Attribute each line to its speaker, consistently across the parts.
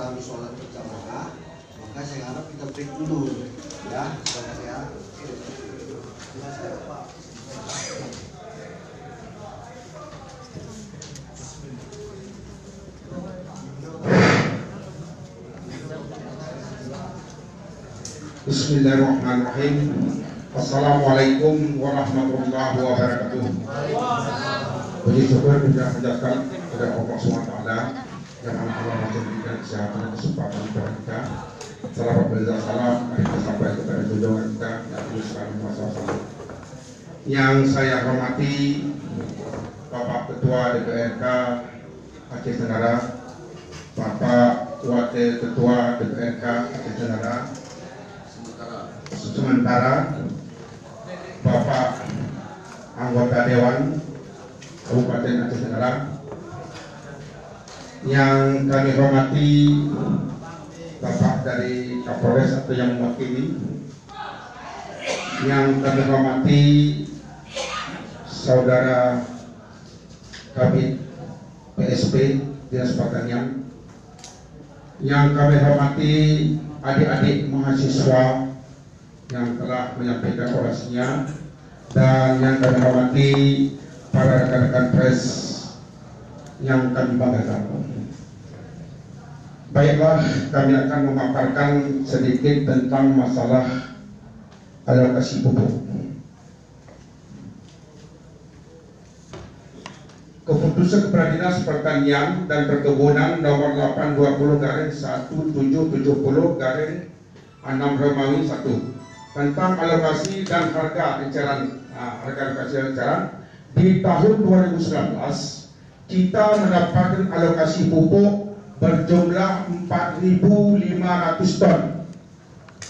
Speaker 1: harus sholat berjamaah, maka saya harap kita break dulu ya, supaya saya Pak.
Speaker 2: Bismillahirrahmanirrahim. Assalamualaikum warahmatullahi wabarakatuh. Puji syukur kita panjatkan kepada Allah SWT yang Allah masih memberikan kesehatan dan kesempatan kepada kita. Salawat dan salam kita sampai kepada junjungan kita yang teruskan masa lalu. Yang saya hormati Bapak Ketua DPRK Aceh Tenggara, Bapak Wakil Ketua DPRK Aceh Tenggara, sementara Bapak anggota Dewan Kabupaten Aceh Tenggara, yang kami hormati Bapak dari Kapolres atau yang mewakili, yang kami hormati Saudara Kabid PSP Dinas Pertanian, yang kami hormati adik-adik mahasiswa yang telah menyampaikan orasinya, dan yang kami hormati para rekan-rekan pers yang kami banggakan. Baiklah, kami akan memaparkan sedikit tentang masalah alokasi pupuk. Keputusan Kepala Dinas Pertanian dan Perkebunan nomor 820/1770/6 tentang alokasi dan harga eceran di tahun 2019, kita mendapatkan alokasi pupuk berjumlah 4.500 ton.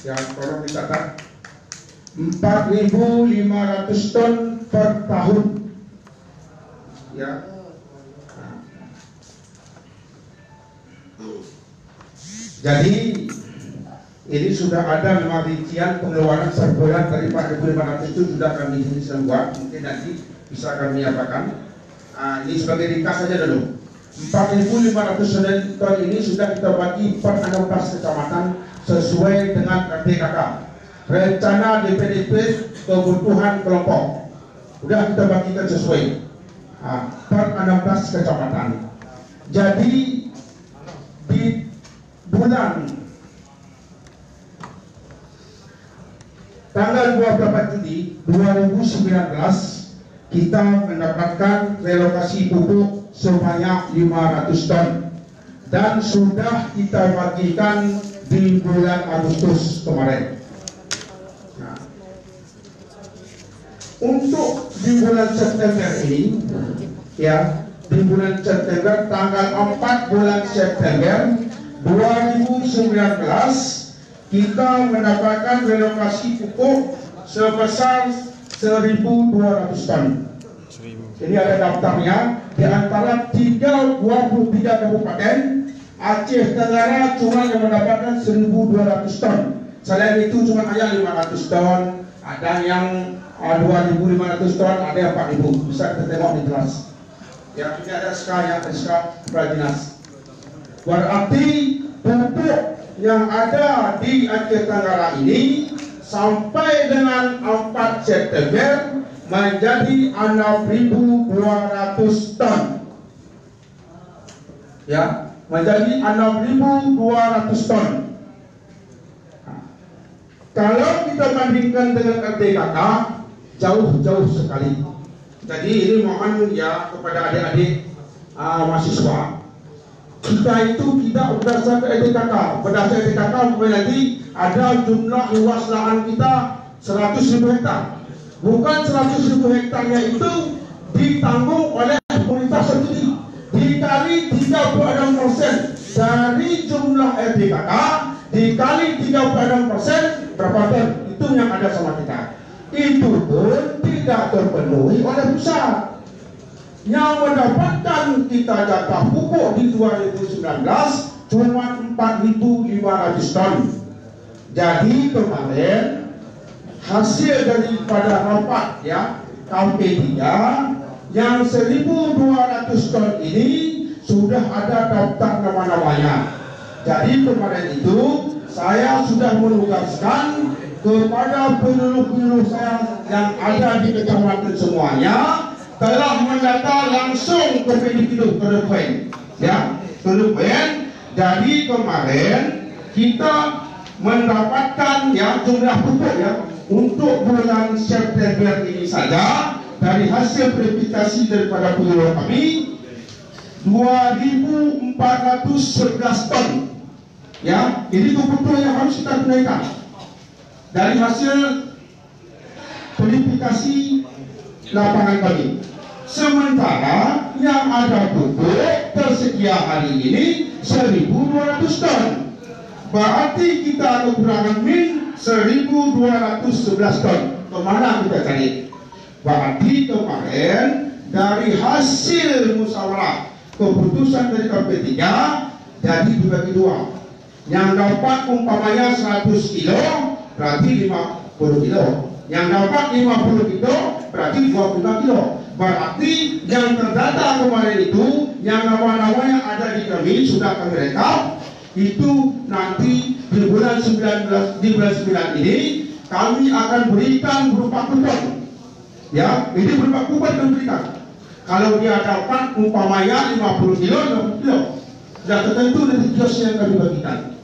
Speaker 2: Ya, tolong dicatat, 4.500 ton per tahun. Ya. Jadi ini sudah ada memang rincian pengeluaran sebulan dari 4.500 itu sudah kami buat, mungkin nanti bisa kami apakan. Ini sebagai ringkas saja dulu. 4.500 ton ini sudah kita bagi per 16 kecamatan sesuai dengan RDKK, rencana DPDP kebutuhan kelompok. Sudah kita bagikan sesuai per 16 kecamatan. Jadi di bulan tanggal 24 Juli 2019 kita mendapatkan relokasi pupuk sebanyak 500 ton dan sudah kita bagikan di bulan Agustus kemarin. Nah, untuk di bulan September ini, ya, di bulan September tanggal 4 bulan September 2019 kita mendapatkan relokasi pupuk sebesar 1.200 ton. Ini ada daftarnya. Di antara 23 kabupaten Aceh Tenggara cuma yang mendapatkan 1.200 ton. Selain itu cuma ada 500 ton, ada yang 2.500 ton, ada yang 4.000. Bisa kita tengok di kelas. Ya, ini ada SK yang Kepala Dinas. Berarti pupuk yang ada di Aceh Tenggara ini sampai dengan 4 September menjadi 6.200 ton. Ya, menjadi 6.200 ton. Kalau kita bandingkan dengan RDKK, jauh sekali. Jadi ini mohon ya kepada adik-adik mahasiswa, kita itu tidak berdasarkan RDKK. Berdasarkan RDKK nanti ada jumlah luas lahan kita 100.000 hektar. Bukan 100.000 hektarnya itu ditanggung oleh pemerintah sendiri, dikali 36% dari jumlah RDKK, dikali 36% berapa ton? Itu yang ada sama kita. Itu pun tidak terpenuhi oleh pusat. Yang mendapatkan kita jatah pupuk di 2019 cuma 4.500 ton. Jadi kemarin hasil daripada rapat ya KP3 yang 1.200 ton ini sudah ada daftar nama-namanya. Jadi kemarin itu saya sudah menugaskan kepada penyuluh-penyuluh saya yang ada di kecamatan semuanya telah mendata langsung ke individu kedepan, ya, kedepan. Jadi kemarin kita mendapatkan ya jumlah pupuk ya untuk bulan September ini saja dari hasil verifikasi daripada penyuluh kami 2.411 ton. Ya, ini kebutuhan yang harus kita tunaikan dari hasil verifikasi lapangan kami. Sementara yang ada pupuk tersedia hari ini 1.200 ton. Berarti kita kekurangan min 1.211 ton. Kemana kita cari? Berarti kemarin dari hasil musyawarah keputusan dari KP3 jadi dibagi dua. Yang dapat umpamanya 100 kilo berarti 50 kilo. Yang dapat 50 kilo berarti 25 kilo. Berarti yang terdata kemarin itu yang nama-namanya ada di kami sudah kami rekap. Itu nanti di bulan 9 ini kami akan berikan berupa kupon. Ya, ini berupa kupon kami berikan. Kalau dia dapat umpamanya 50 kilo, 50 kilo, sudah tertentu dari kios yang kami bagikan.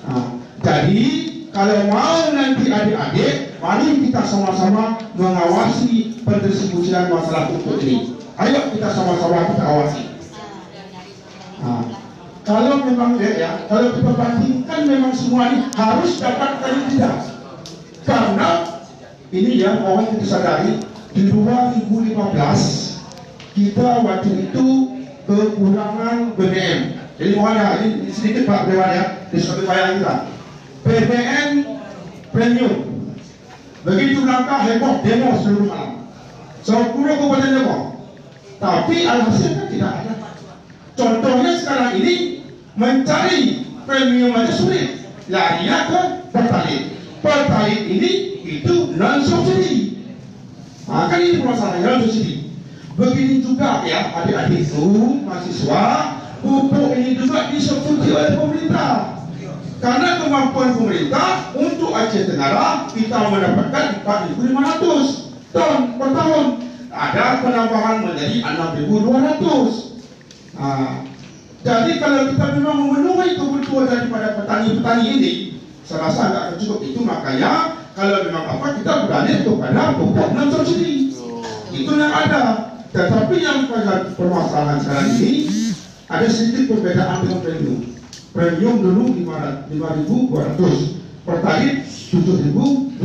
Speaker 2: Nah, jadi kalau mau nanti adik-adik, mari kita sama-sama mengawasi pendistribusian masalah pupuk ini. Ayo kita sama-sama kita awasi. Nah, kalau memang ya, kalau kita bandingkan memang semua ini harus dapat kali tidak. Karena ini ya mohon kita sadari di 2015 kita waktu itu kekurangan BBM. Jadi mohon ya, ini sedikit Pak Dewan ya, di suatu bayang kita. BBM premium. Begitu langkah heboh demo seluruh malam. 10 kabupaten demo. Tapi alhasil kan tidak ada. Contohnya sekarang ini mencari premium aja sulit. Larinya ke Pertalite. Pertalite ini itu non subsidi. Nah, kan ini permasalahannya non subsidi. Begini juga ya adik-adik itu mahasiswa, pupuk ini juga disubsidi oleh pemerintah. Karena kemampuan pemerintah untuk Aceh Tenggara kita mendapatkan 4.500 ton per tahun. Ada penambahan menjadi 6.200. Nah, jadi kalau kita memang memenuhi kebutuhan daripada petani-petani ini, saya rasa nggak cukup itu. Makanya kalau memang apa kita beralih kepada pupuk non subsidi. Itu yang ada. Tetapi yang permasalahan sekarang ini ada sedikit perbedaan dengan premium. Premium dulu 5.200, Pertalite 7.500.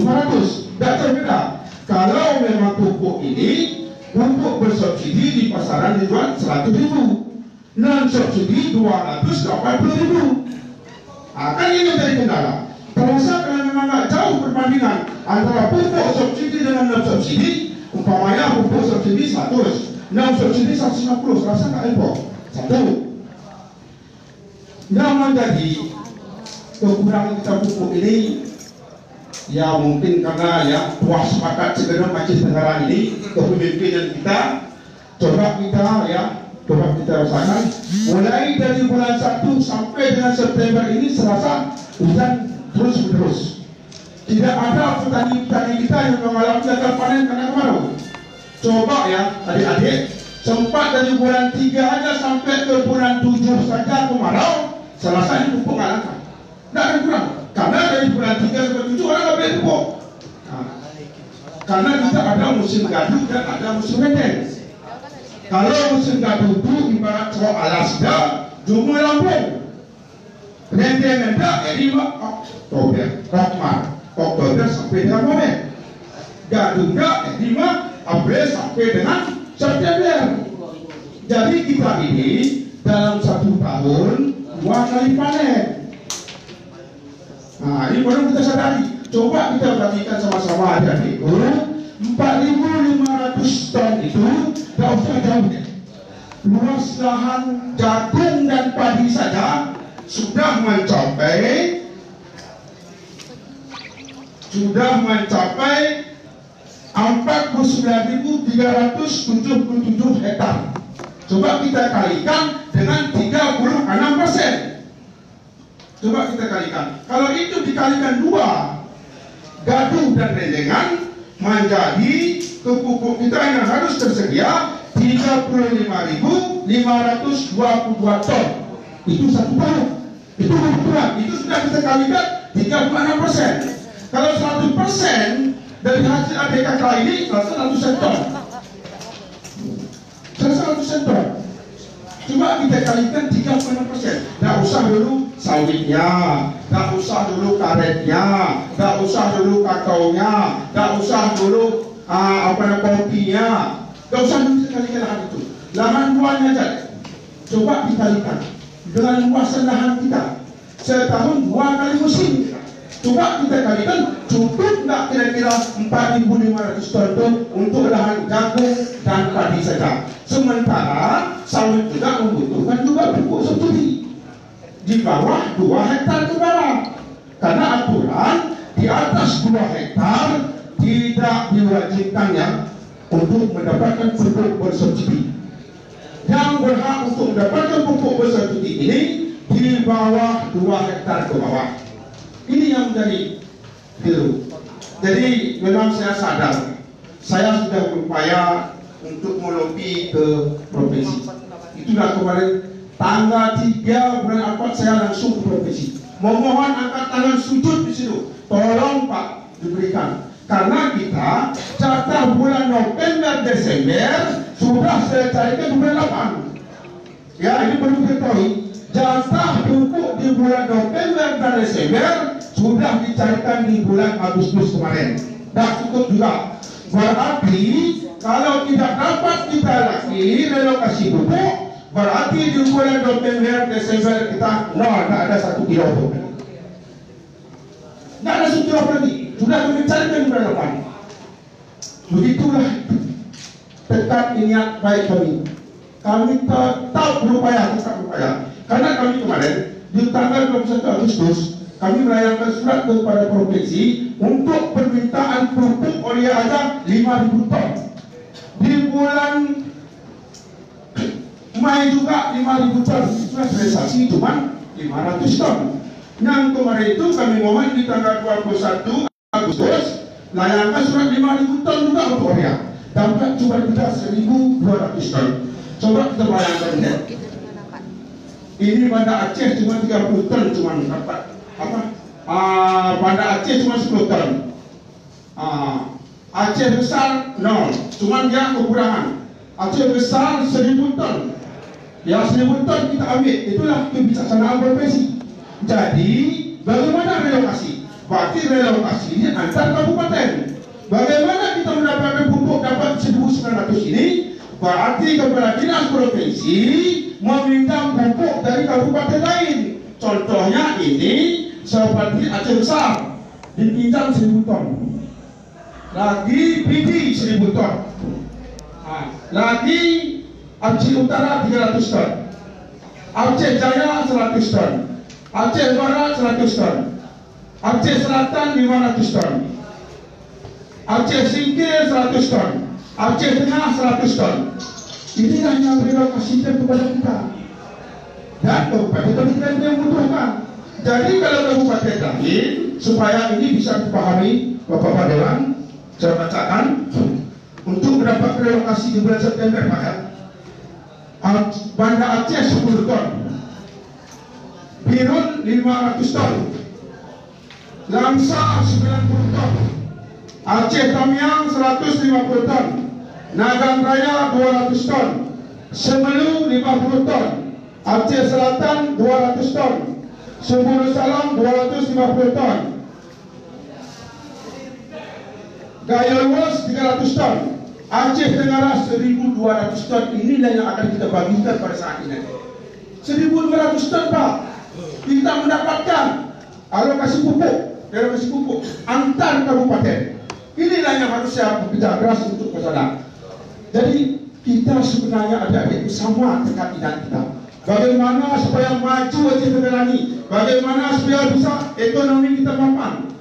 Speaker 2: Tidak terbeda. Kalau memang pupuk ini pupuk bersubsidi di pasaran dijual 100.000, non subsidi 280.000. Kan ini menjadi kendala. Terasa kalau memang nggak jauh perbandingan antara pupuk subsidi dengan non subsidi. Umpamanya pupuk subsidi 100, non subsidi 150, rasa nggak heboh. Satu. Yang menjadi kekurangan kita pupuk ini, ya mungkin karena ya puas sepakat segenap Aceh Tenggara ini kepemimpinan kita, coba kita rasakan mulai dari bulan 1 sampai dengan September ini serasa hujan terus-menerus. Tidak ada petani-petani kita yang mengalami gagal panen karena kemarau. Coba ya adik-adik, sempat dari bulan 3 aja sampai ke bulan 7 saja kemarau, selesai pupuk nggak langka. Tidak akan kurang. Karena dari bulan 3 sampai 7 orang nggak boleh pupuk. Nah, karena kita ada musim gaduh dan ada musim renteng. Kalau musim gaduh itu ibarat cowok alas dah, jumlah lambung. Renteng hendak, Oktober sampai dengan Maret. Gaduhnya 5 April sampai dengan September. Jadi kita ini dalam 1 tahun 2 kali panen. Nah, ini perlu kita sadari. Coba kita perhatikan sama-sama adik-adik. 4.500 ton itu tidak usah jauh. Luas lahan jagung dan padi saja sudah mencapai 49.377 hektar. Coba kita kalikan dengan 36%. Coba kita kalikan. Kalau itu dikalikan 2, gaduh dan rendengan, menjadi ke pupuk kita yang harus tersedia 35.522 ton. Itu 1 tahun. Itu kebutuhan. Itu sudah kita kalikan 36%. Kalau 100% dari hasil ADKK ini 100 ton. 100 ton. Coba kita kalikan 36%. Nggak usah dulu sawitnya, nggak usah dulu karetnya, nggak usah dulu kakaonya, nggak usah dulu kopinya, nggak usah dulu sekali lahan itu. Lahan luarnya aja. Coba dikalikan dengan luasan lahan kita setahun 2 kali musim. Coba kita kalikan, cukup nggak kira-kira 4.500 ton untuk lahan jagung dan padi saja. Sementara sawit juga membutuhkan juga pupuk subsidi di bawah 2 hektar ke bawah. Karena aturan di atas 2 hektar tidak diwajibkannya untuk mendapatkan pupuk bersubsidi. Yang berhak untuk mendapatkan pupuk bersubsidi ini di bawah 2 hektar ke bawah. Ini yang menjadi keliru. Jadi memang saya sadar, saya sudah berupaya untuk melobi ke provinsi. Itulah kemarin tanggal 3 bulan 4 saya langsung ke provinsi. Memohon angkat tangan sujud di situ. Tolong Pak diberikan. Karena kita jatah bulan November Desember sudah saya carikan di bulan 8. Ya, ini perlu diketahui. Jatah pupuk di bulan November dan Desember sudah dicarikan di bulan Agustus kemarin. Dan cukup juga. Berarti kalau tidak dapat kita lagi relokasi pupuk, berarti di bulan November Desember kita tidak ada 1 kilo pupuk. Tidak ada 1 kilo lagi. Sudah kami carikan di bulan depan. Begitulah tekad niat baik kami. Kami tetap berupaya. Karena kami kemarin di tanggal 21 Agustus kami melayangkan surat kepada provinsi untuk permintaan pupuk oleh aja 5.000 ton. Di bulan Mei juga 5.000 ton. Sudah realisasi cuma 500 ton. Yang kemarin itu kami mohon di tanggal 21 Agustus layangkan surat 5.000 ton juga untuk Korea. Dapat cuma kita 1.200 ton. Coba kita bayangkan ya. Ini Banda Aceh cuma 30 ton cuma dapat Banda Aceh cuma 10 ton. Aceh besar 0, cuma dia kekurangan. Aceh besar 1.000 ton. Ya 1.000 ton kita ambil. Itulah kebijaksanaan provinsi. Jadi bagaimana relokasi? Berarti relokasi ini antar kabupaten. Bagaimana kita mendapatkan pupuk dapat 1.900 ini? Berarti kepala dinas provinsi meminjam pupuk dari kabupaten lain. Contohnya ini seperti Aceh besar dipinjam 1.000 ton. Lagi PD 1.000 ton. Lagi Aceh Utara 300 ton. Aceh Jaya 100 ton. Aceh Barat 100 ton. Aceh Selatan 500 ton. Aceh Singkil 100 ton. Aceh Tengah 100 ton. Inilah yang relokasikan kepada kita. Dan kabupaten kita yang membutuhkan. Jadi kalau kabupaten lain, supaya ini bisa dipahami Bapak Dewan, saya bacakan untuk mendapat relokasi di bulan September Pak ya. Banda Aceh 10 ton, Birun 500 ton, Langsa 90 ton, Aceh Tamiang 150 ton, Nagan Raya 200 ton, Semelu 50 ton, Aceh Selatan 200 ton, Sumber Salam 250 ton, Gaya Luas 300 ton, Aceh Tenggara 1.200 ton. Inilah yang akan kita bagikan pada saat ini. 1.200 ton Pak. Kita mendapatkan alokasi pupuk antar kabupaten. Inilah yang harus saya bicara keras untuk ke sana. Jadi kita sebenarnya adik-adik sama tekad kita. Bagaimana supaya maju Aceh Tenggara ini? Bagaimana supaya bisa ekonomi kita mapan?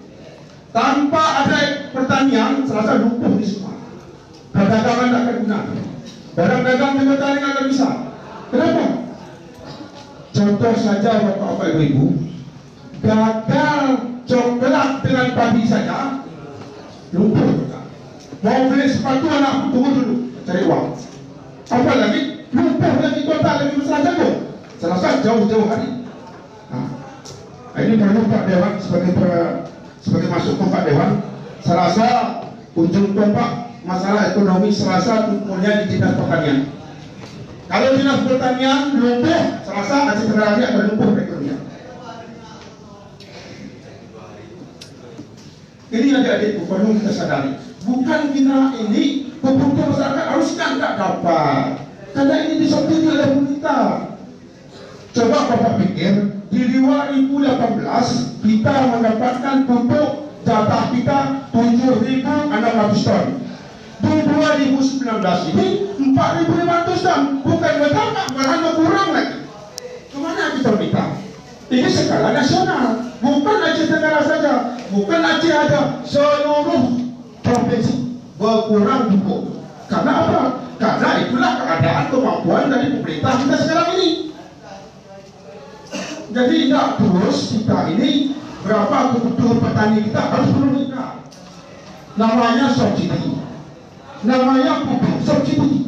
Speaker 2: Tanpa ada pertanian, serasa lumpuh di semua. Perdagangan tidak akan guna. Barang dagang juga tadi akan bisa. Kenapa? Contoh saja Bapak-Bapak Ibu-Ibu, gagal coklat dengan pagi saja lumpuh. Mau beli sepatu anak tunggu dulu cari uang, apa lagi lumpuh lagi total lagi masalah jago selesai jauh-jauh hari. Ini perlu Pak Dewan sebagai masuk ke Pak Dewan. Selasa ujung tombak masalah ekonomi Selasa umumnya di dinas pertanian. Kalau dinas pertanian lumpuh, Selasa Aceh Tenggara akan lumpuh perekonomian. Ini adik-adik perlu kita sadari. Bukan kita ini kebutuhan masyarakat harus tidak dapat, karena ini disubsidi oleh pemerintah. Coba Bapak pikir, di 2018 kita mendapatkan pupuk jatah kita 7.600 ton. Di 2019 ini 4.500 ton, bukan bertambah, malah berkurang lagi. Kemana kita minta? Ini skala nasional, bukan Aceh Tenggara saja, bukan Aceh aja, seluruh provinsi berkurang pupuk. Karena apa? Karena itulah keadaan kemampuan dari pemerintah kita sekarang ini. Jadi tidak terus kita ini berapa kebutuhan petani kita harus menurunkan. Namanya subsidi, namanya pupuk subsidi.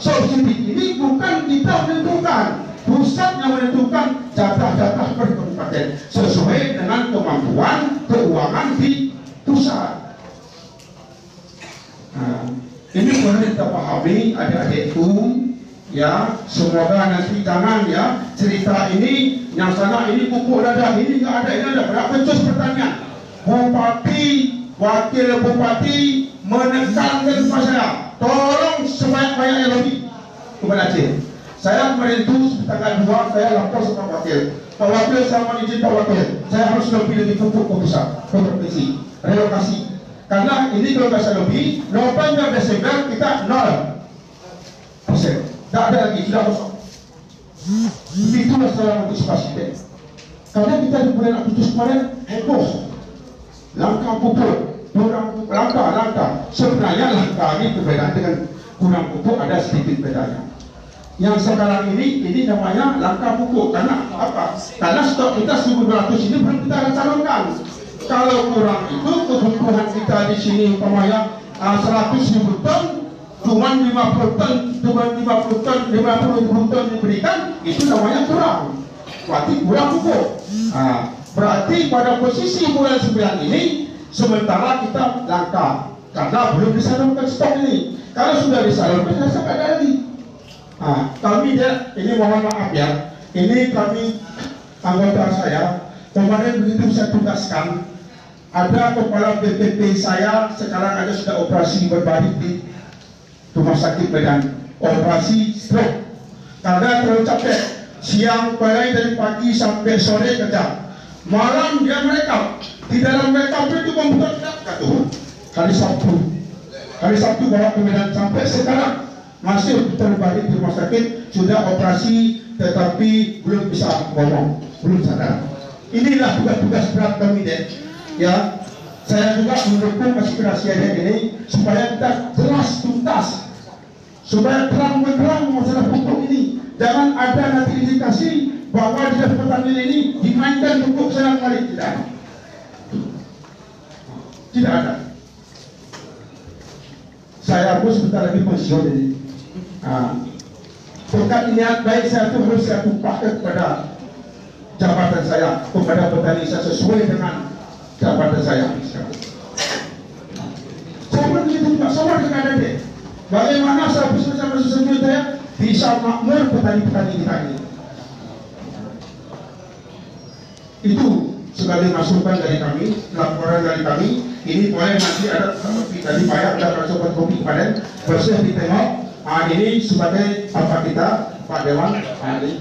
Speaker 2: Subsidi ini bukan kita menentukan, pusat yang menentukan jatah-jatah per kabupaten sesuai dengan kemampuan keuangan di pusat. Ini perlu kita pahami adik-adikku, ya. Semoga nanti jangan ya cerita ini yang sana ini pupuk dadah, ini nggak ada, ini ada. Berapa becus pertanyaan. Bupati, wakil bupati menekankan kepada saya, tolong sebanyak-banyaknya lebih kepada Aceh. Saya kemarin itu tanggal 2 saya lapor sama wakil. Pak Wakil, saya mohon izin Pak Wakil, saya harus lebih pupuk ke pusat, ke provinsi, relokasi. Karena ini kalau nggak lebih, November Desember kita 0%. Tidak ada lagi, sudah kosong. Itulah saya antisipasi. Karena kita di bulan Agustus kemarin heboh, langka pupuk, kurang langka. Sebenarnya langka ini perbedaan dengan kurang pupuk ada sedikit bedanya. Yang sekarang ini namanya langka pupuk. Karena apa? Karena stok kita 1.200 ini belum kita calonkan. Kalau kurang itu kebutuhan kita di sini umpamanya 100.000 ton, cuma 50 ton diberikan, itu namanya kurang. Berarti kurang pupuk. Berarti pada posisi bulan 9 ini sementara kita langka karena belum disalurkan stok ini. Kalau sudah disalurkan, saya ada lagi. Kami ini mohon maaf ya, ini kami anggota saya kemarin begitu saya tugaskan, ada kepala BPP saya sekarang ada sudah operasi berbalik di rumah sakit Medan, operasi stroke karena terlalu capek. Siang mulai dari pagi sampai sore kerja, malam dia merekam. Di dalam merekam itu komputer tidak jatuh. Hari Sabtu bawa ke Medan, sampai sekarang masih terbalik di rumah sakit, sudah operasi tetapi belum bisa ngomong, belum sadar. Inilah tugas-tugas berat kami deh. Ya, saya juga mendukung aspirasi ini supaya kita jelas tuntas, supaya terang menerang masalah pupuk ini. Jangan ada nanti indikasi bahwa di dalam pertanian ini dimainkan pupuk serang kali, tidak ada. Tidak ada. Saya pun sebentar lagi pensiun ini. Berkat niat baik saya itu harus saya tumpahkan kepada jabatan saya, kepada petani saya sesuai dengan jabatan saya. Saya pun begitu juga sama dengan adik. Bagaimana saya bersama saya bisa makmur petani-petani kita ini. Itu sebagai masukan dari kami, laporan dari kami. Ini boleh nanti ada tadi banyak ada sobat kopi kemarin bersih ditengok. Ini sebagai apa kita Pak Dewan ini.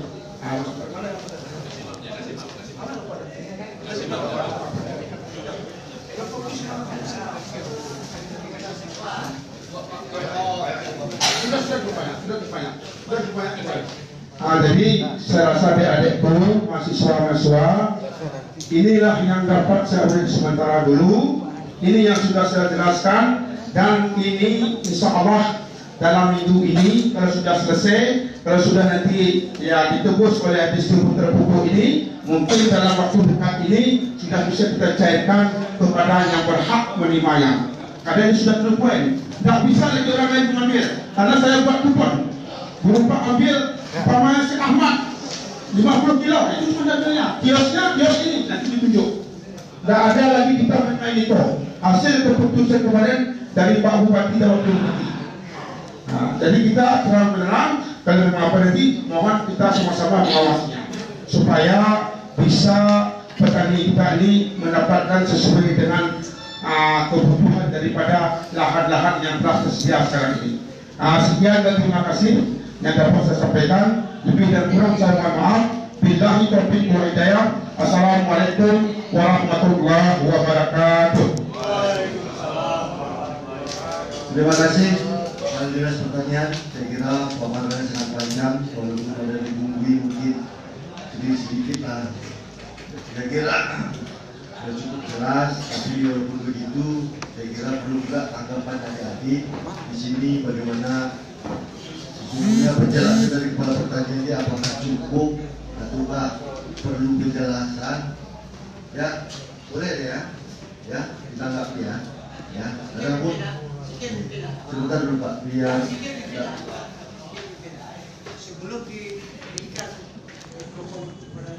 Speaker 2: Jadi saya rasa adik-adikku, mahasiswa-mahasiswa, inilah yang dapat saya beri sementara dulu. Ini yang sudah saya jelaskan, dan ini insya Allah dalam minggu ini. Kalau sudah selesai, kalau sudah nanti ya ditebus oleh distributor pupuk ini, mungkin dalam waktu dekat ini sudah bisa kita cairkan kepada yang berhak menerimanya. Karena ini sudah terpoin, tidak bisa lagi orang lain mengambil. Karena saya buat kupon, berupa ambil paman si Ahmad 50 kilo, itu sebenarnya kiosnya kios ini nanti ditunjuk. Tidak ada lagi kita main itu. Hasil keputusan kemarin dari Pak Bupati dan Wakil Bupati. Nah, jadi kita terang menerang kalau memang apa nanti, mohon kita sama-sama mengawasinya supaya bisa petani kita ini mendapatkan sesuai dengan kebutuhan daripada lahan-lahan yang telah tersedia sekarang ini. Sekian dan terima kasih yang dapat saya sampaikan. Lebih dan kurang saya mohon maaf. Billahi taufiq wal hidayah. Assalamualaikum warahmatullahi wabarakatuh.
Speaker 1: Terima kasih Dinas Pertanian. Saya kira paparannya sangat panjang, walaupun ada dibumbui mungkin sedikit lah. Saya kira sudah cukup jelas, tapi walaupun begitu, saya kira perlu juga tanggapan adik-adik di sini bagaimana sesungguhnya penjelasan dari kepala pertanian ini apakah cukup ataukah perlu penjelasan? Ya, boleh deh ya, ya ditanggapi ya, ya. Ada pun sebentar dulu Pak, biar
Speaker 3: sebelum diberikan mikrofon kepada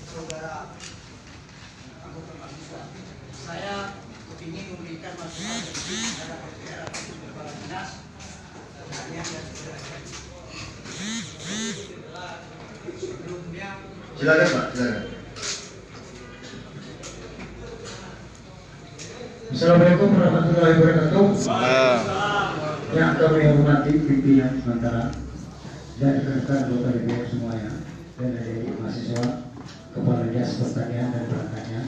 Speaker 3: saudara anggota mahasiswa, saya ingin memberikan masukan kepada DPR atau kepala dinas pertanian dan sebagainya. Sebelumnya,
Speaker 1: silakan Pak, silakan.
Speaker 4: Assalamualaikum warahmatullahi wabarakatuh. Yang kami hormati pimpinan sementara dan rekan-rekan anggota DPR semuanya dan dari mahasiswa, kepala dinas pertanian dan perangkatnya.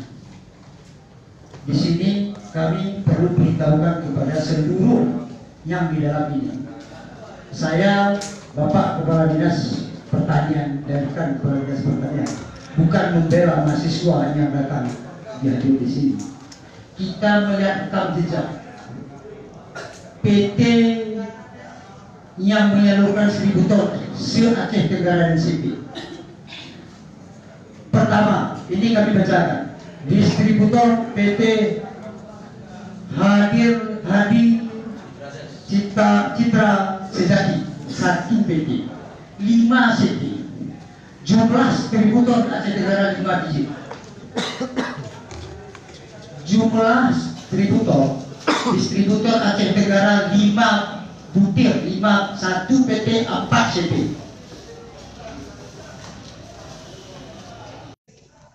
Speaker 4: Di sini kami perlu beritahukan kepada seluruh yang di dalam ini. Saya Bapak Kepala Dinas Pertanian dan rekan Kepala Dinas Pertanian bukan membela mahasiswa yang datang dihadir di sini. Kita melihat rekam jejak PT yang menyalurkan 1000 ton se-Aceh Tenggara dan CP. Pertama, ini kami bacakan. Distributor PT Hadi Citra Sejati 1 PT 5 CP. Jumlah distributor Aceh Tenggara 5 biji. Jumlah distributor Aceh Tenggara 5 butir 1 PT 4 CP.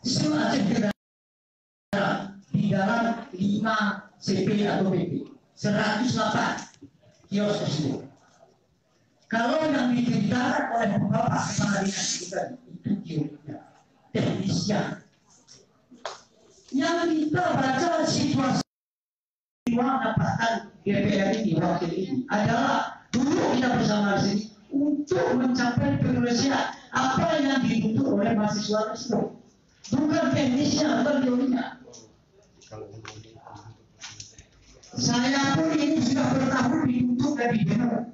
Speaker 4: Se-Aceh Tenggara di dalam 5 CP atau PP 108 kios tersebut. Kalau yang diceritakan oleh Bapak Kepala Dinas kita itu kiosnya teknisnya. Yang kita baca situasi dapatkan DPR ini wakil ini adalah dulu kita bersama di sini untuk mencapai penyelesaian apa yang dituntut oleh mahasiswa tersebut, bukan teknisnya, bukan teorinya. Saya pun ini sudah bertahun dituntut dari demo.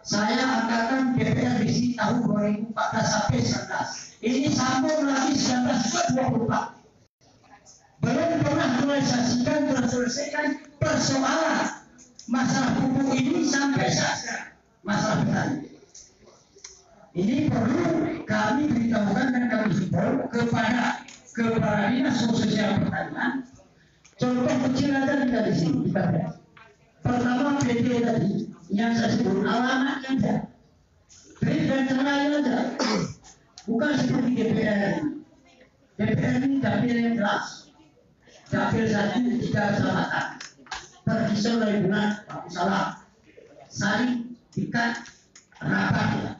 Speaker 4: Saya angkatan DPR di sini tahun 2014 sampai 19. Ini sambung lagi 1924. Belum pernah terselesaikan persoalan masalah pupuk ini sampai saat masalah petani. Ini perlu kami beritahukan dan kami himbau kepada Kepala Dinas Sosial Pertanian. Contoh kecil aja kita di sini kita lihat. Pertama PT tadi yang saya sebut alamatnya aja, brief dan caranya aja, bukan seperti DPR. DPR ini dapil yang jelas. Dapil 1 3 kecamatan terpisah dari bulan salah saling ikat rapat ya.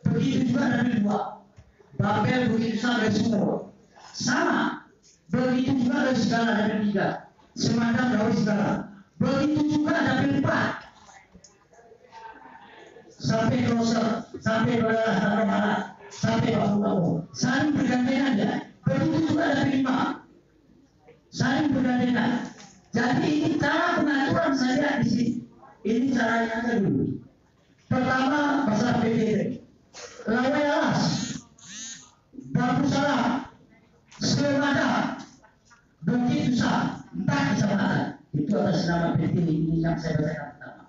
Speaker 4: Begitu juga dari 2 Babel, begitu sama dari Sumur sama, begitu juga dari Segala dari 3 Semandang dari Segala, begitu juga dari 4 sampai Roser, sampai Barat, sampai Baru, saling bergantian aja. Begitu juga dari 5 saling bergandengan. Jadi ini cara pengaturan saya di sini. Ini caranya aja dulu. Pertama masalah PDB, Lawe Alas, Batu Salam, Selada, Bukit Nusa, 4 kecamatan. Itu atas nama PT ini yang saya bacakan pertama.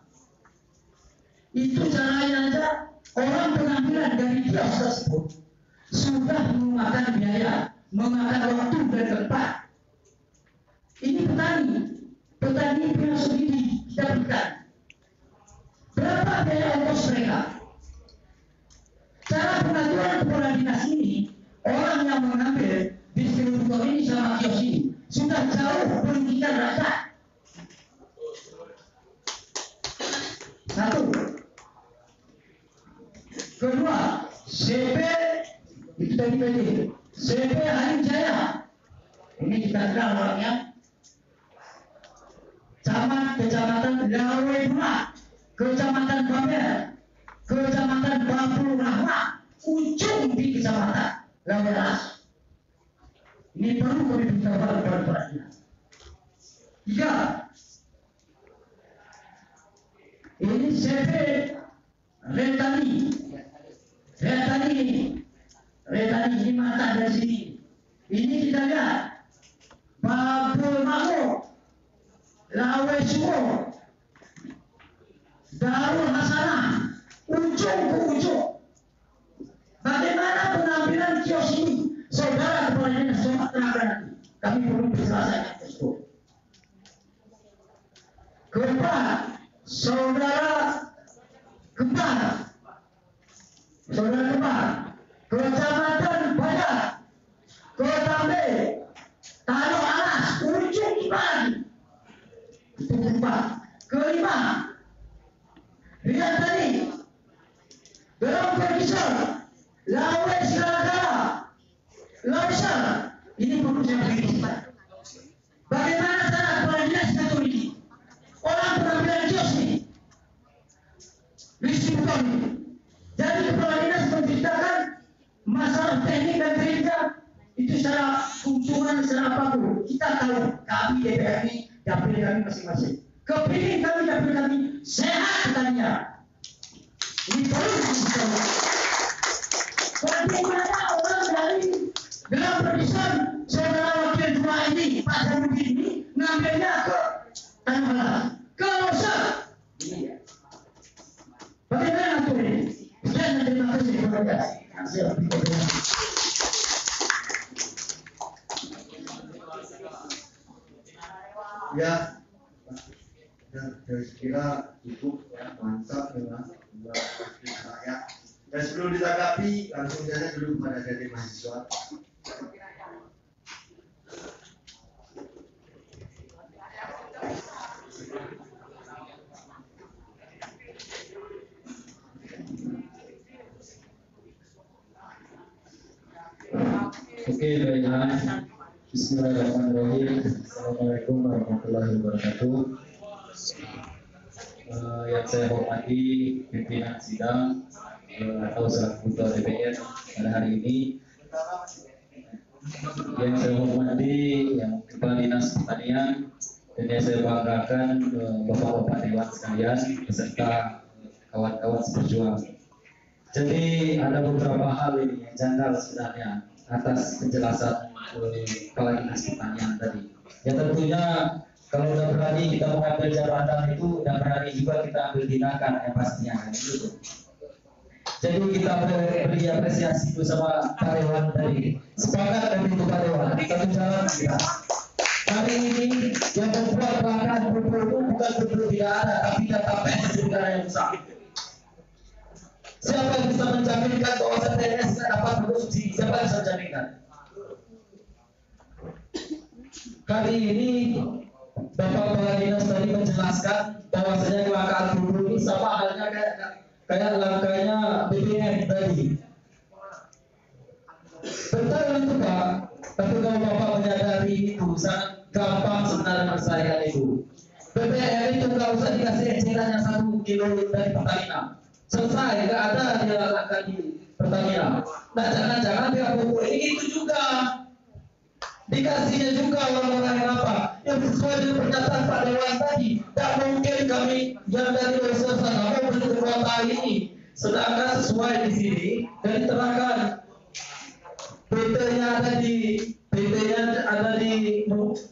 Speaker 4: Itu caranya aja orang pengambilan dari kios tersebut sudah memakan biaya, memakan waktu dan tempat. Ini petani punya sendiri kita berikan. Berapa biaya ongkos mereka? Cara pengajuan kepala dinas ini, orang yang mengambil distributor ini sama kios ini sudah jauh merugikan rakyat. Satu. Kedua, CP itu tadi PD, CP Halim Jaya. Ini kita kenal orangnya. Kecamatan Lawe Dua, Kecamatan Babel, Kecamatan Babul Rahma, ujung di Kecamatan Lawe Alas. Ini perlu kami beritahu kepada perhatian. 3. Ini CP Retani ini mata dari sini. Ini kita lihat Babul Makmur, Lawe Sumo, Darul Hasanah, ujung ke ujung. Bagaimana penampilan kios ini? Saudara kepala dinas Somad Tenaga, kami perlu diselesaikan tersebut. Keempat, saudara Kembar, Kecamatan Bayak, Kotambe, Tanah Alas, ujung Iban. Itu keempat. Kelima, lihat tadi, dalam perkisah, Lawe Selagara, Lausar, ini perlu saya beri cepat. Bagaimana cara kepala dinas satu ini? Orang penampilan kios ini, distributor ini. Jadi kepala dinas menceritakan masalah teknik dan kerja itu secara fungsional, secara apapun. Kita tahu kami DPR ini dapil kami masing-masing. Kepingin kami dapil kami sehat petaninya. Ini perlu kita. Bagaimana orang dari dalam perpisahan saudara wakil dua ini, Pak Zainuddin ini ngambilnya ke Tanah Alas, ke Losa. Bagaimana tuh ini? Dan terima kasih kepada
Speaker 1: ya, saya kira cukup ya, mantap memang saya. Dan sebelum ditanggapi, langsung saja dulu kepada adik mahasiswa.
Speaker 5: Oke, baiklah. Bismillahirrahmanirrahim. Assalamualaikum warahmatullahi wabarakatuh. Yang saya hormati pimpinan sidang atau selaku ketua DPR pada hari ini. Yang saya hormati yang Kepala Dinas Pertanian, dan yang saya banggakan Bapak-bapak Dewan sekalian beserta kawan-kawan seperjuangan. Jadi ada beberapa hal ini yang janggal sebenarnya atas penjelasan Kepala Dinas Pertanian tadi. Ya tentunya kalau udah berani kita mengambil jabatan itu, udah berani juga kita ambil tindakan yang pastinya kan gitu. Jadi kita beri apresiasi itu sama Pak Dewan tadi. Sepakat dan itu Pak Dewan. Satu jalan kita. Hari ini yang membuat pelanggan berburu itu bukan berburu tidak ada, tapi data negara yang besar. Siapa yang bisa menjaminkan bahwa TNS tidak dapat produksi? Siapa yang bisa menjaminkan? Kali ini Bapak Kepala Dinas tadi menjelaskan bahwasanya kelangkaan berburu ini sama halnya kayak langkahnya BBM tadi. Betul itu Pak, tapi kalau Bapak menyadari itu sangat gampang sebenarnya menyelesaikan itu. BBM itu nggak usah dikasih eceran yang 1 kilo dari Pertamina. Selesai, nggak ada dia langkah di Pertamina. Nah jangan-jangan dia pupuk ini itu juga
Speaker 6: dikasihnya juga orang-orang yang apa? Yang sesuai dengan pernyataan Pak Dewan tadi. Tak mungkin kami yang dari usaha sana mau beli kuota ini. Sedangkan sesuai di sini dan diterangkan PT-nya ada di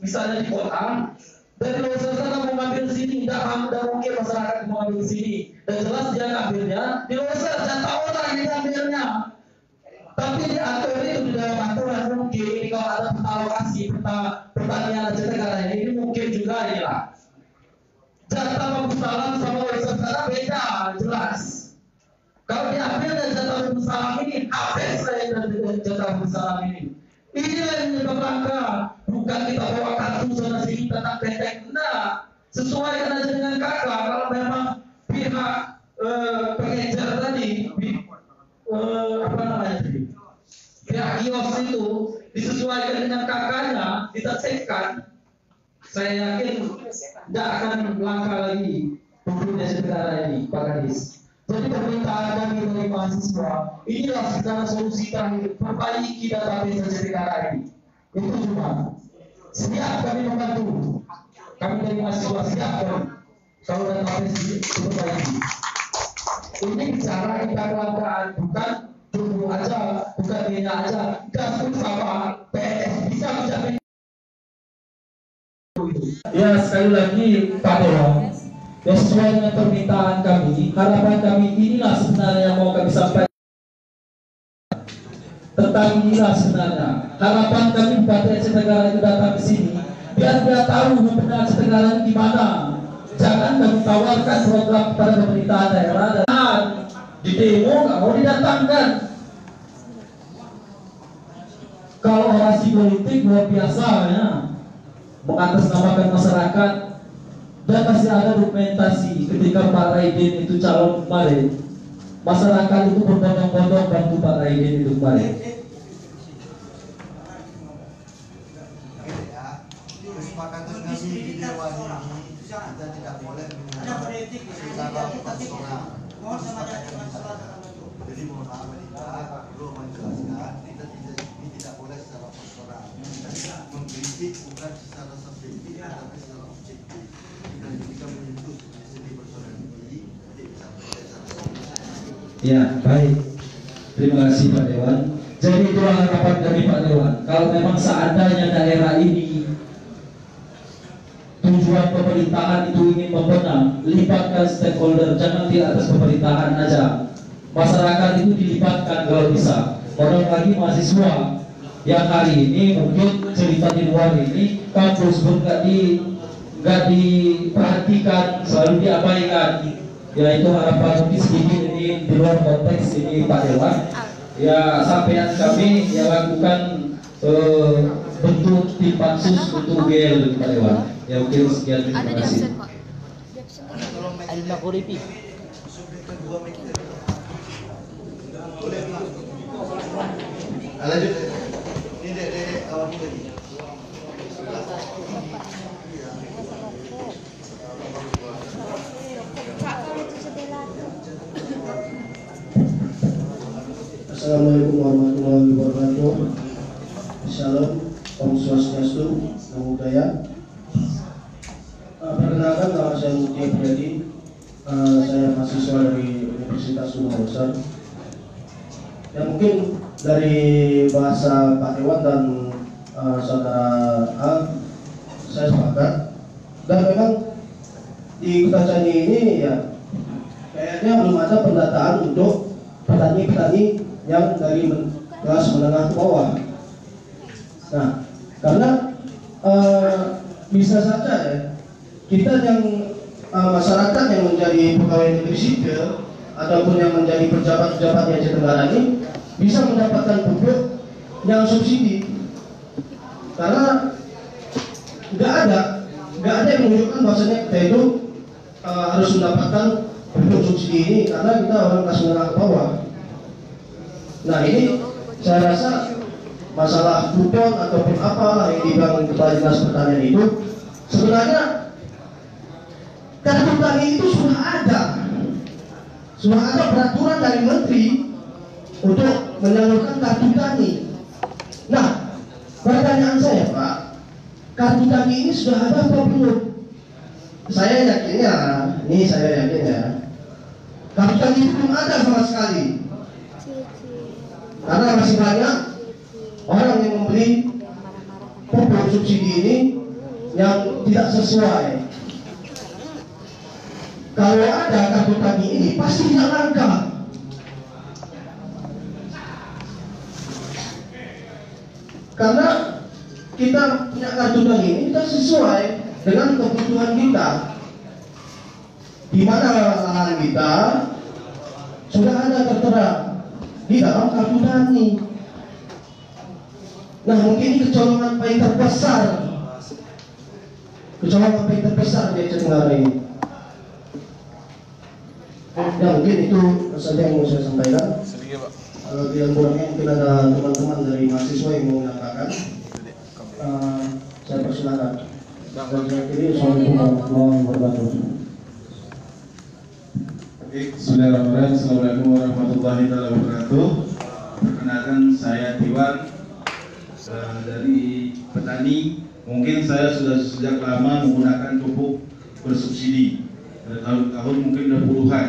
Speaker 6: misalnya di kota. Dari usaha sana mau ngambil sini, tidak mungkin masyarakat mau ngambil sini. Dan jelas dia ngambilnya di usaha jatah orang yang ngambilnya. Tapi diatur itu di dalam aturan mungkin ini kalau ada peta alokasi, peta pertanian Aceh Tenggara ini mungkin juga inilah. Jatah Babu Salam sama usaha sana beda, jelas. Kalau diambil dari jatah Babu Salam ini, habis saya dari jatah Babu Salam ini. Inilah yang menyebabkan langka. Bukan kita bawa kartu sana sini tentang pendek, enggak. Sesuaikan aja dengan kakak. Kalau memang pihak pengejar tadi, apa namanya tadi? Pihak kios itu disesuaikan dengan kakaknya, ditertibkan. Saya yakin tidak akan langka lagi penduduk negara ini, Pak Kadis. Jadi permintaan kami dari mahasiswa, inilah sekarang solusi terakhir, perbaiki database negara ini. Itu cuma siap kami membantu. Kami dari mahasiswa siap kami. Kalau database diperbaiki. Ini bicara kita kelangkaan, bukan tunggu aja, bukan bina aja. Gas pun sama, PS bisa menjamin.
Speaker 7: Ya sekali lagi Pak Dewan, ya sesuai dengan permintaan kami, harapan kami inilah sebenarnya yang mau kami sampaikan. Tentang inilah sebenarnya harapan kami Bupati Aceh Tenggara itu datang ke sini biar dia tahu benar Aceh Tenggara di mana. Jangan kami tawarkan program kepada pemerintah daerah dan di demo nggak mau didatangkan. Kalau orasi politik luar biasa ya, mengatasnamakan masyarakat. Dan masih ada dokumentasi ketika Pak Raiden itu calon kemarin, masyarakat itu berbondong-bondong bantu Pak Raiden itu kemarin.
Speaker 1: Kesepakatan kami di Dewan ini kita tidak boleh secara personal. Jadi mohon maaf kita perlu menjelaskan kita tidak boleh secara personal. Mengkritik bukan secara subjektif tapi secara objektif. Dan ketika menyentuh segi personality, tidak bisa
Speaker 7: Ya baik, terima kasih Pak Dewan. Jadi itulah harapan dari Pak Dewan. Kalau memang seandainya daerah ini tujuan pemerintahan itu ingin membenam, libatkan stakeholder, jangan di atas pemerintahan aja. Masyarakat itu dilibatkan kalau bisa. Orang lagi mahasiswa yang hari ini mungkin cerita di luar ini kampus pun nggak diperhatikan, selalu diabaikan. Ya itu harapan mungkin sedikit ini di luar konteks ini Pak Dewan. Ya sampean kami yang lakukan bentuk tim pansus untuk GL Pak Dewan. Ya mungkin sekian, terima kasih.
Speaker 8: Alma Kuripi.
Speaker 1: Lanjut. Ini dek kawan lagi.
Speaker 9: Assalamualaikum warahmatullahi wabarakatuh. Shalom, Om Swastiastu, Namo Buddhaya. Perkenalkan nama saya Mukti Priyadi. Saya mahasiswa dari Universitas Unhasar. Ya mungkin dari bahasa Pak Dewan dan saudara A, saya sepakat. Dan memang di Kota Candi ini ya kayaknya belum ada pendataan untuk petani-petani yang dari kelas menengah ke bawah. Nah, karena bisa saja ya kita yang masyarakat yang menjadi pegawai negeri sipil ataupun yang menjadi pejabat-pejabat di Aceh Tenggara ini bisa mendapatkan pupuk yang subsidi, karena nggak ada yang menunjukkan bahwasanya kita itu harus mendapatkan pupuk subsidi ini karena kita orang kelas menengah ke bawah. Nah ini saya rasa masalah kupon ataupun apalah yang dibilang Kepala Dinas Pertanian itu sebenarnya kartu tani itu sudah ada peraturan dari Menteri untuk menyalurkan kartu tani. Nah Pertanyaan saya, Pak, kartu tani ini sudah ada apa belum? Saya yakin ya, kartu tani itu belum ada sama sekali. Karena masih banyak orang yang membeli pupuk subsidi ini yang tidak sesuai. Kalau ada kartu tani ini pasti tidak langka. Karena kita punya kartu tani ini kita sesuai dengan kebutuhan kita. Di mana lahan kita sudah ada tertera di dalam kartu tani. Nah, mungkin ini kecolongan paling terbesar di Aceh Tenggara ini. Ya, mungkin itu saja yang mau saya sampaikan. Kalau yang kurangnya mungkin ada teman-teman dari mahasiswa yang mau menambahkan. Saya persilakan. Dan saya kira Assalamualaikum warahmatullahi wabarakatuh.
Speaker 8: Bismillahirrahmanirrahim. Assalamualaikum warahmatullahi wabarakatuh. Perkenalkan, saya Tiwan dari petani. Mungkin saya sudah sejak lama menggunakan pupuk bersubsidi pada tahun-tahun mungkin udah puluhan.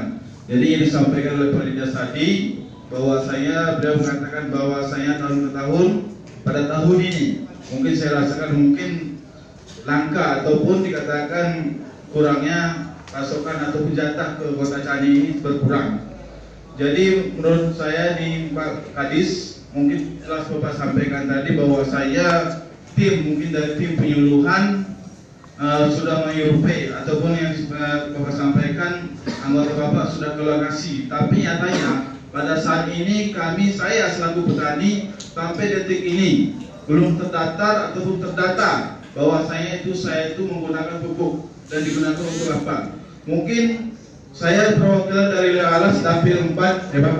Speaker 8: Jadi yang disampaikan oleh Pak Dinas tadi bahwa beliau mengatakan bahwa saya tahun ke tahun pada tahun ini mungkin saya rasakan mungkin langka ataupun dikatakan kurangnya pasokan atau jatah ke Kota Cani ini berkurang. Jadi menurut saya di Pak Kadis mungkin telah Bapak sampaikan tadi bahwa saya mungkin dari tim penyuluhan sudah menyurvei ataupun yang Bapak sampaikan anggota Bapak sudah ke lokasi. Tapi nyatanya pada saat ini saya selaku petani sampai detik ini belum terdaftar ataupun terdata bahwa saya itu menggunakan pupuk dan digunakan untuk apa. Mungkin saya perwakilan dari Alas Dapil 4 ya Pak.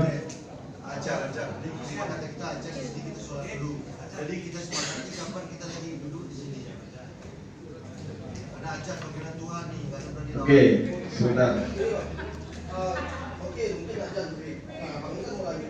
Speaker 1: Ajar. Di kata kita ajar, jadi kita sholat dulu. Jadi kita sepakati kapan kita lagi duduk di sini. Ada ajar panggilan Tuhan nih, nggak pernah dilawan.
Speaker 8: Oke, sebentar.
Speaker 9: Oke, mungkin aja dulu. Panggilan mulai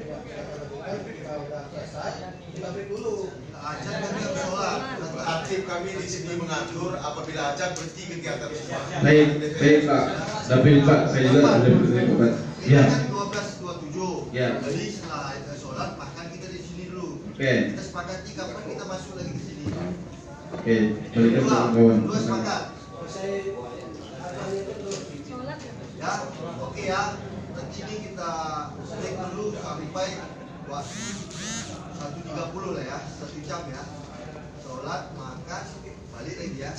Speaker 9: kita udah selesai, kita break dulu.
Speaker 1: Ajar kan harus sholat. Aktif kami di sini mengatur apabila ajar berhenti kegiatan semua.
Speaker 8: Baik Pak. Dapil Pak, saya juga sudah berterima kasih. Ya.
Speaker 1: Kan 12.27.
Speaker 8: Ya.
Speaker 1: Jadi setelah sholat makan kita di sini dulu.
Speaker 8: Oke.
Speaker 1: Kita sepakati kapan kita masuk lagi ke sini.
Speaker 8: Oke, berikan kawan-kawan.
Speaker 1: Dua sepakat. Ya, oke ya. Nanti ini kita break dulu sampai 1.30 lah ya, 1 jam ya. Sholat, makan, balik lagi ya.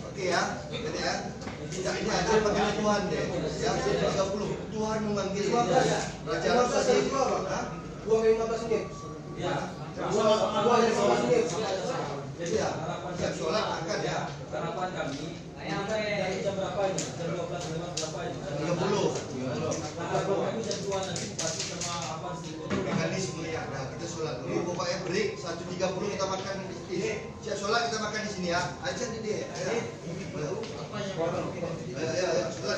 Speaker 1: Oke ya, jadi ya. Tidak ini ada panggilan Tuhan deh. Ya, 1.30 Tuhan memanggil. Raja Rasul tadi.
Speaker 9: Dua 15 menit.
Speaker 3: Ya.
Speaker 9: Dua 15 menit.
Speaker 1: Jadi ya, siap sholat makan ya.
Speaker 3: Harapan kami dari jam berapa ini? Jam 12 lewat berapa ini?
Speaker 1: 30.
Speaker 3: Kami jam 2 nanti pasti sama apa sih?
Speaker 1: Mekanisme ya. Nah, kita sholat dulu. Pokoknya break 1.30 kita makan di sini. Siap sholat kita makan di sini ya. Aja nih deh. Ayo. Sholat